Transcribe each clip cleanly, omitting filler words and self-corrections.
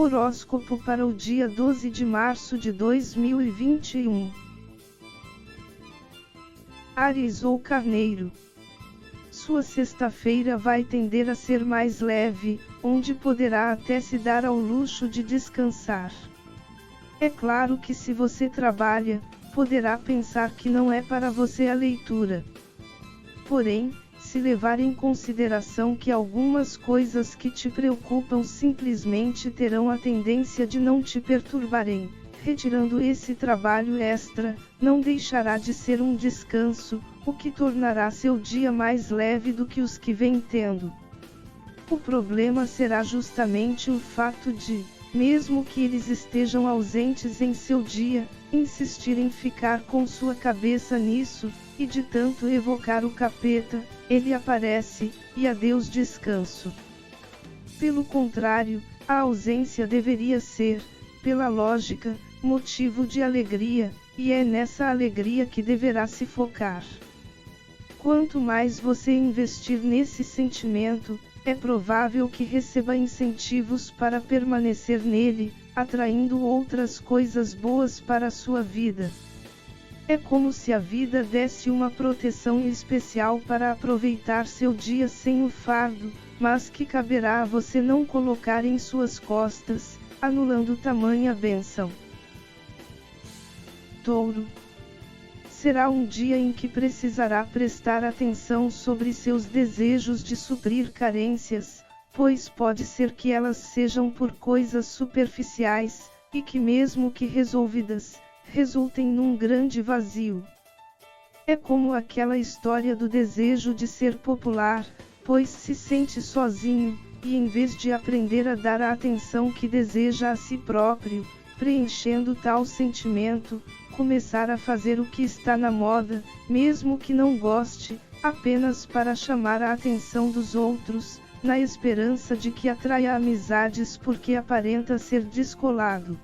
Horóscopo para o dia 12 de março de 2021. Áries ou Carneiro. Sua sexta-feira vai tender a ser mais leve, onde poderá até se dar ao luxo de descansar. É claro que se você trabalha, poderá pensar que não é para você a leitura. Porém, se levar em consideração que algumas coisas que te preocupam simplesmente terão a tendência de não te perturbarem, retirando esse trabalho extra, não deixará de ser um descanso, o que tornará seu dia mais leve do que os que vem tendo. O problema será justamente o fato de, mesmo que eles estejam ausentes em seu dia, insistir em ficar com sua cabeça nisso, e de tanto evocar o capeta, ele aparece, e adeus descanso. Pelo contrário, a ausência deveria ser, pela lógica, motivo de alegria, e é nessa alegria que deverá se focar. Quanto mais você investir nesse sentimento, é provável que receba incentivos para permanecer nele, atraindo outras coisas boas para a sua vida. É como se a vida desse uma proteção especial para aproveitar seu dia sem o fardo, mas que caberá a você não colocar em suas costas, anulando tamanha bênção. Touro. Será um dia em que precisará prestar atenção sobre seus desejos de suprir carências, pois pode ser que elas sejam por coisas superficiais, e que mesmo que resolvidas, resultem num grande vazio. É como aquela história do desejo de ser popular, pois se sente sozinho, e em vez de aprender a dar a atenção que deseja a si próprio, preenchendo tal sentimento, começar a fazer o que está na moda, mesmo que não goste, apenas para chamar a atenção dos outros, na esperança de que atraia amizades porque aparenta ser descolado.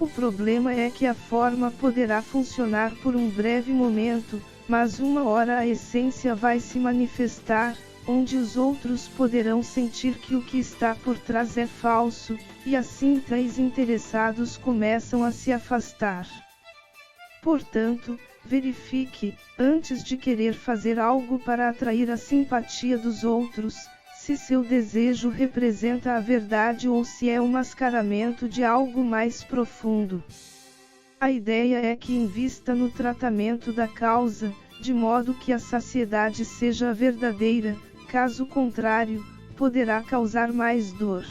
O problema é que a forma poderá funcionar por um breve momento, mas uma hora a essência vai se manifestar, onde os outros poderão sentir que o que está por trás é falso, e assim tais interessados começam a se afastar. Portanto, verifique, antes de querer fazer algo para atrair a simpatia dos outros, se seu desejo representa a verdade ou se é um mascaramento de algo mais profundo. A ideia é que invista no tratamento da causa, de modo que a saciedade seja verdadeira, caso contrário, poderá causar mais dor.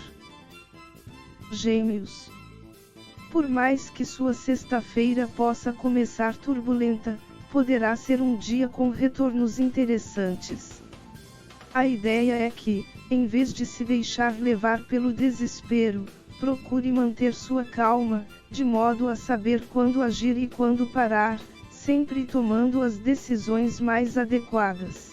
Gêmeos. Por mais que sua sexta-feira possa começar turbulenta, poderá ser um dia com retornos interessantes. A ideia é que, em vez de se deixar levar pelo desespero, procure manter sua calma, de modo a saber quando agir e quando parar, sempre tomando as decisões mais adequadas.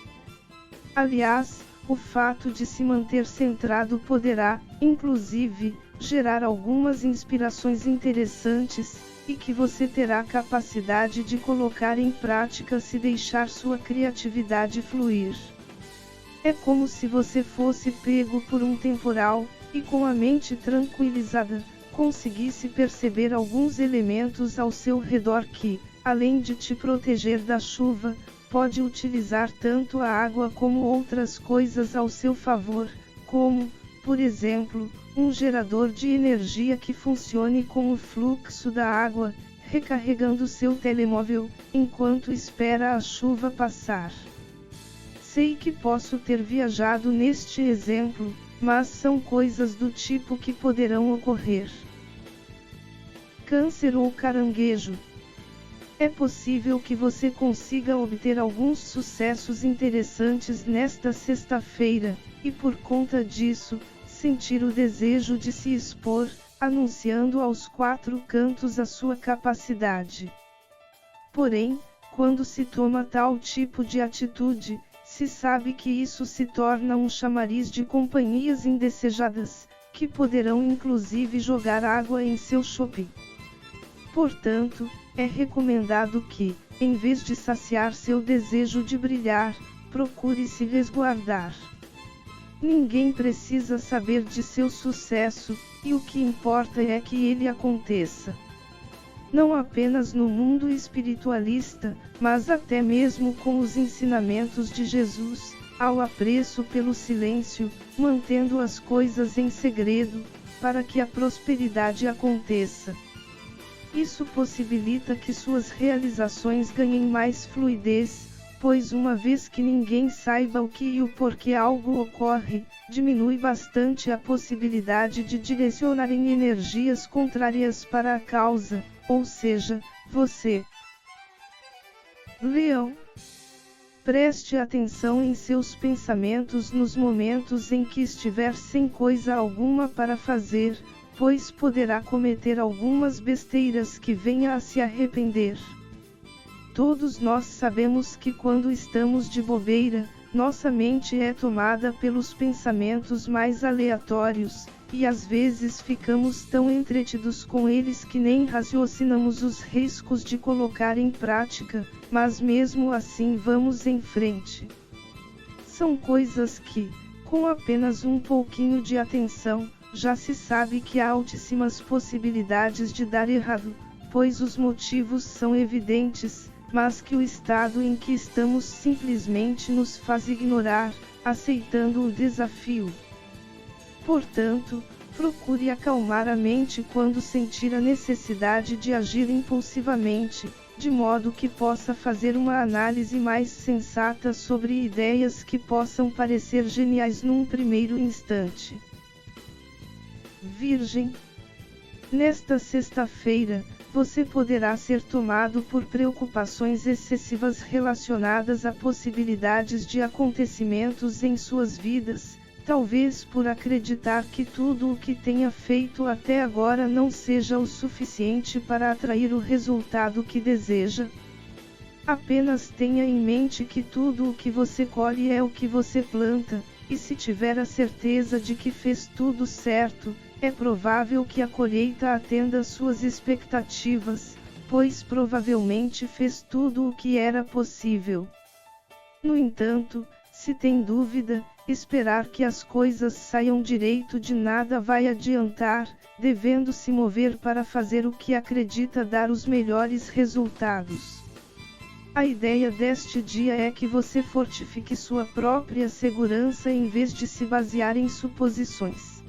Aliás, o fato de se manter centrado poderá, inclusive, gerar algumas inspirações interessantes, e que você terá capacidade de colocar em prática se deixar sua criatividade fluir. É como se você fosse pego por um temporal, e com a mente tranquilizada, conseguisse perceber alguns elementos ao seu redor que, além de te proteger da chuva, pode utilizar tanto a água como outras coisas ao seu favor, como, por exemplo, um gerador de energia que funcione com o fluxo da água, recarregando seu telemóvel, enquanto espera a chuva passar. Sei que posso ter viajado neste exemplo, mas são coisas do tipo que poderão ocorrer. Câncer ou Caranguejo. É possível que você consiga obter alguns sucessos interessantes nesta sexta-feira, e por conta disso, sentir o desejo de se expor, anunciando aos quatro cantos a sua capacidade. Porém, quando se toma tal tipo de atitude, se sabe que isso se torna um chamariz de companhias indesejadas, que poderão inclusive jogar água em seu chope. Portanto, é recomendado que, em vez de saciar seu desejo de brilhar, procure se resguardar. Ninguém precisa saber de seu sucesso, e o que importa é que ele aconteça. Não apenas no mundo espiritualista, mas até mesmo com os ensinamentos de Jesus, ao apreço pelo silêncio, mantendo as coisas em segredo, para que a prosperidade aconteça. Isso possibilita que suas realizações ganhem mais fluidez, pois uma vez que ninguém saiba o que e o porquê algo ocorre, diminui bastante a possibilidade de direcionarem energias contrárias para a causa, ou seja, você. Leão. Preste atenção em seus pensamentos nos momentos em que estiver sem coisa alguma para fazer, pois poderá cometer algumas besteiras que venha a se arrepender. Todos nós sabemos que quando estamos de bobeira, nossa mente é tomada pelos pensamentos mais aleatórios, e às vezes ficamos tão entretidos com eles que nem raciocinamos os riscos de colocar em prática, mas mesmo assim vamos em frente. São coisas que, com apenas um pouquinho de atenção, já se sabe que há altíssimas possibilidades de dar errado, pois os motivos são evidentes, mas que o estado em que estamos simplesmente nos faz ignorar, aceitando o desafio. Portanto, procure acalmar a mente quando sentir a necessidade de agir impulsivamente, de modo que possa fazer uma análise mais sensata sobre ideias que possam parecer geniais num primeiro instante. Virgem. Nesta sexta-feira, você poderá ser tomado por preocupações excessivas relacionadas a possibilidades de acontecimentos em suas vidas, talvez por acreditar que tudo o que tenha feito até agora não seja o suficiente para atrair o resultado que deseja. Apenas tenha em mente que tudo o que você colhe é o que você planta, e se tiver a certeza de que fez tudo certo, é provável que a colheita atenda suas expectativas, pois provavelmente fez tudo o que era possível. No entanto, se tem dúvida, esperar que as coisas saiam direito de nada vai adiantar, devendo se mover para fazer o que acredita dar os melhores resultados. A ideia deste dia é que você fortifique sua própria segurança em vez de se basear em suposições.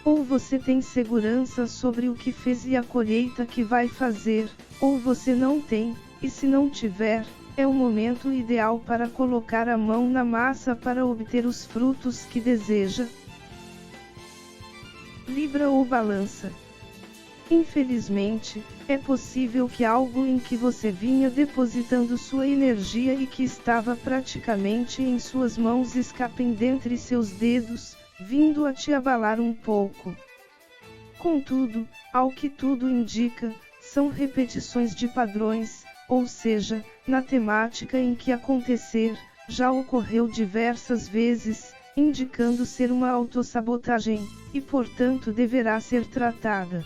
Ou você tem segurança sobre o que fez e a colheita que vai fazer, ou você não tem, e se não tiver, é o momento ideal para colocar a mão na massa para obter os frutos que deseja. Libra ou Balança. Infelizmente, é possível que algo em que você vinha depositando sua energia e que estava praticamente em suas mãos escapem dentre seus dedos, vindo a te abalar um pouco. Contudo, ao que tudo indica, são repetições de padrões, ou seja, na temática em que acontecer, já ocorreu diversas vezes, indicando ser uma autossabotagem, e portanto deverá ser tratada.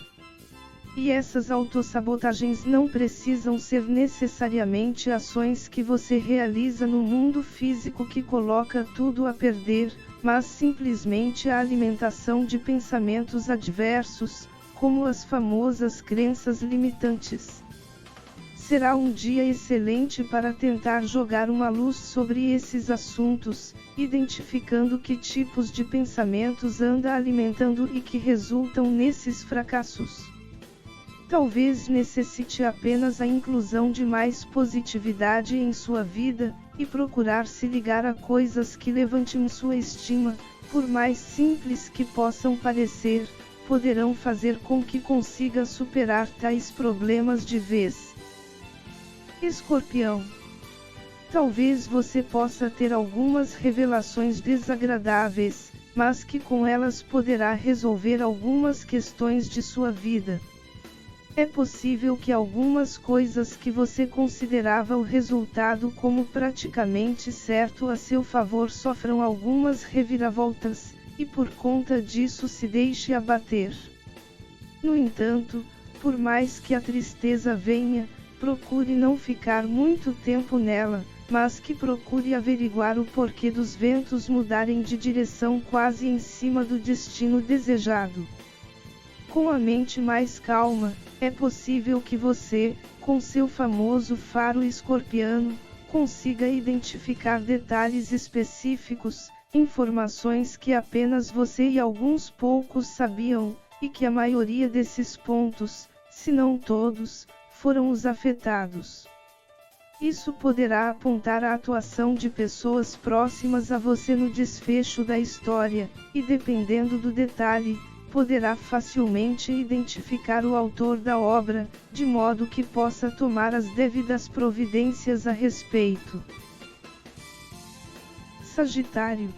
E essas autossabotagens não precisam ser necessariamente ações que você realiza no mundo físico que coloca tudo a perder, mas simplesmente a alimentação de pensamentos adversos, como as famosas crenças limitantes. Será um dia excelente para tentar jogar uma luz sobre esses assuntos, identificando que tipos de pensamentos anda alimentando e que resultam nesses fracassos. Talvez necessite apenas a inclusão de mais positividade em sua vida, e procurar se ligar a coisas que levantem sua estima, por mais simples que possam parecer, poderão fazer com que consiga superar tais problemas de vez. Escorpião. Talvez você possa ter algumas revelações desagradáveis, mas que com elas poderá resolver algumas questões de sua vida. É possível que algumas coisas que você considerava o resultado como praticamente certo a seu favor sofram algumas reviravoltas, e por conta disso se deixe abater. No entanto, por mais que a tristeza venha, procure não ficar muito tempo nela, mas que procure averiguar o porquê dos ventos mudarem de direção quase em cima do destino desejado. Com a mente mais calma, é possível que você, com seu famoso faro escorpiano, consiga identificar detalhes específicos, informações que apenas você e alguns poucos sabiam, e que a maioria desses pontos, se não todos, foram os afetados. Isso poderá apontar a atuação de pessoas próximas a você no desfecho da história, e dependendo do detalhe, poderá facilmente identificar o autor da obra, de modo que possa tomar as devidas providências a respeito. Sagitário.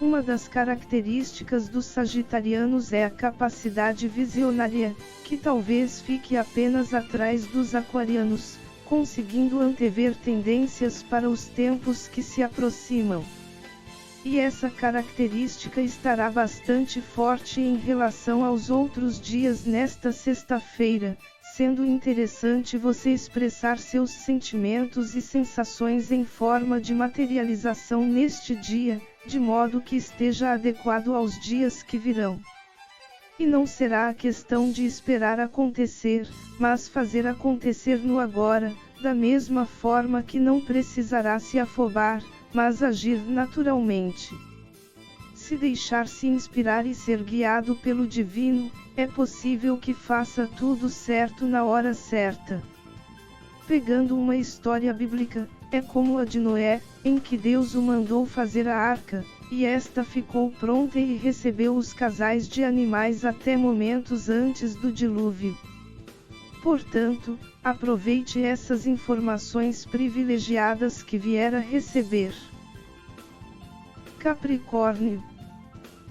Uma das características dos sagitarianos é a capacidade visionária, que talvez fique apenas atrás dos aquarianos, conseguindo antever tendências para os tempos que se aproximam. E essa característica estará bastante forte em relação aos outros dias nesta sexta-feira, sendo interessante você expressar seus sentimentos e sensações em forma de materialização neste dia, de modo que esteja adequado aos dias que virão. E não será a questão de esperar acontecer, mas fazer acontecer no agora, da mesma forma que não precisará se afobar, mas agir naturalmente. Se deixar-se inspirar e ser guiado pelo divino, é possível que faça tudo certo na hora certa. Pegando uma história bíblica, é como a de Noé, em que Deus o mandou fazer a arca, e esta ficou pronta e recebeu os casais de animais até momentos antes do dilúvio. Portanto, aproveite essas informações privilegiadas que vier a receber. Capricórnio.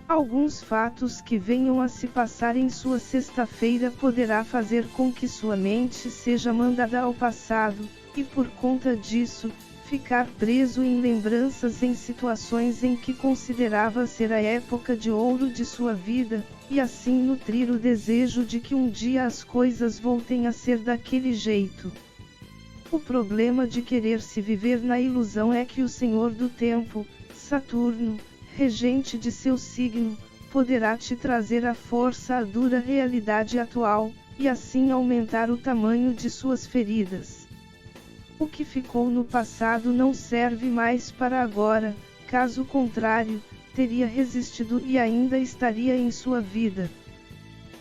Alguns fatos que venham a se passar em sua sexta-feira poderá fazer com que sua mente seja mandada ao passado, e por conta disso, ficar preso em lembranças em situações em que considerava ser a época de ouro de sua vida, e assim nutrir o desejo de que um dia as coisas voltem a ser daquele jeito. O problema de querer se viver na ilusão é que o Senhor do Tempo, Saturno, regente de seu signo, poderá te trazer à força a dura realidade atual, e assim aumentar o tamanho de suas feridas. O que ficou no passado não serve mais para agora, caso contrário, teria resistido e ainda estaria em sua vida.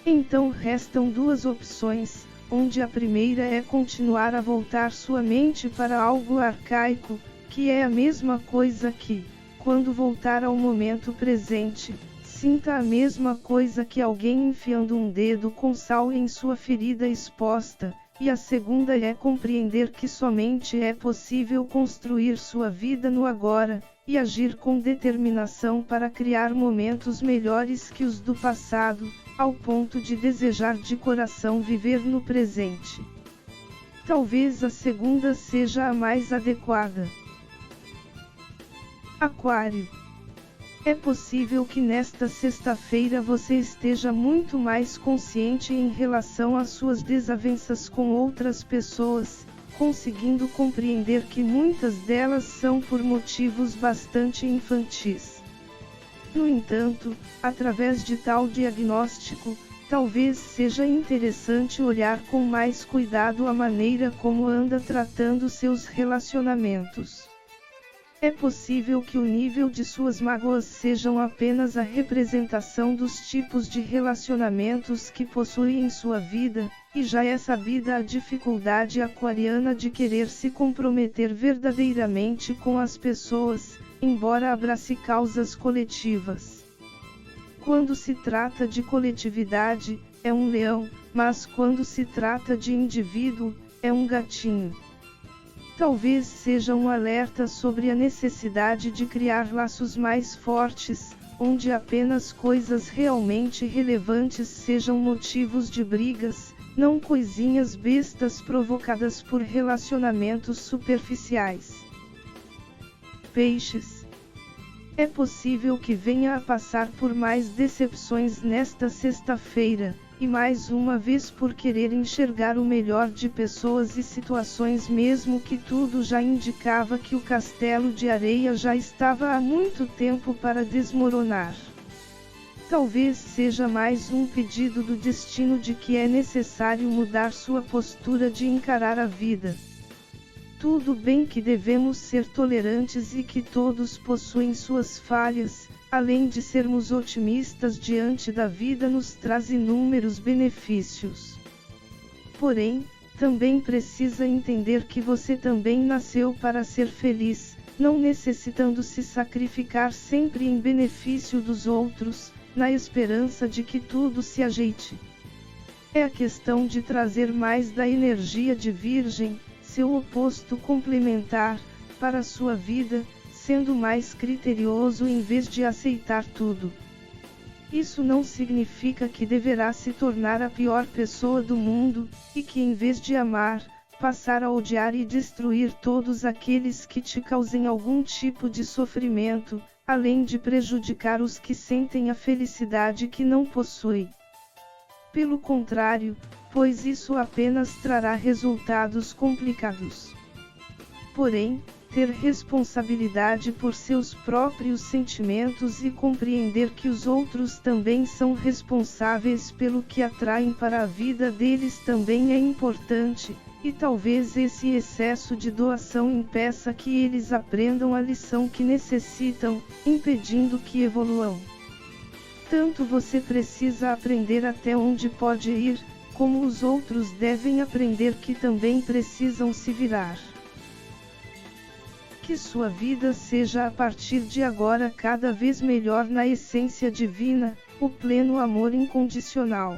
Então restam duas opções, onde a primeira é continuar a voltar sua mente para algo arcaico, que é a mesma coisa que, quando voltar ao momento presente, sinta a mesma coisa que alguém enfiando um dedo com sal em sua ferida exposta, e a segunda é compreender que somente é possível construir sua vida no agora, e agir com determinação para criar momentos melhores que os do passado, ao ponto de desejar de coração viver no presente. Talvez a segunda seja a mais adequada. Aquário. É possível que nesta sexta-feira você esteja muito mais consciente em relação às suas desavenças com outras pessoas, conseguindo compreender que muitas delas são por motivos bastante infantis. No entanto, através de tal diagnóstico, talvez seja interessante olhar com mais cuidado a maneira como anda tratando seus relacionamentos. É possível que o nível de suas mágoas sejam apenas a representação dos tipos de relacionamentos que possui em sua vida, e já é sabida a dificuldade aquariana de querer se comprometer verdadeiramente com as pessoas, embora abrace causas coletivas. Quando se trata de coletividade, é um leão, mas quando se trata de indivíduo, é um gatinho. Talvez seja um alerta sobre a necessidade de criar laços mais fortes, onde apenas coisas realmente relevantes sejam motivos de brigas, não coisinhas bestas provocadas por relacionamentos superficiais. Peixes. É possível que venha a passar por mais decepções nesta sexta-feira, e mais uma vez por querer enxergar o melhor de pessoas e situações, mesmo que tudo já indicava que o castelo de areia já estava há muito tempo para desmoronar. Talvez seja mais um pedido do destino de que é necessário mudar sua postura de encarar a vida. Tudo bem que devemos ser tolerantes e que todos possuem suas falhas, além de sermos otimistas diante da vida nos traz inúmeros benefícios. Porém, também precisa entender que você também nasceu para ser feliz, não necessitando se sacrificar sempre em benefício dos outros, na esperança de que tudo se ajeite. É a questão de trazer mais da energia de Virgem, seu oposto complementar, para a sua vida, sendo mais criterioso em vez de aceitar tudo. Isso não significa que deverá se tornar a pior pessoa do mundo, e que em vez de amar, passar a odiar e destruir todos aqueles que te causem algum tipo de sofrimento, além de prejudicar os que sentem a felicidade que não possuem. Pelo contrário, pois isso apenas trará resultados complicados. Porém, ter responsabilidade por seus próprios sentimentos e compreender que os outros também são responsáveis pelo que atraem para a vida deles também é importante, e talvez esse excesso de doação impeça que eles aprendam a lição que necessitam, impedindo que evoluam. Tanto você precisa aprender até onde pode ir, como os outros devem aprender que também precisam se virar. Que sua vida seja a partir de agora cada vez melhor na essência divina, o pleno amor incondicional.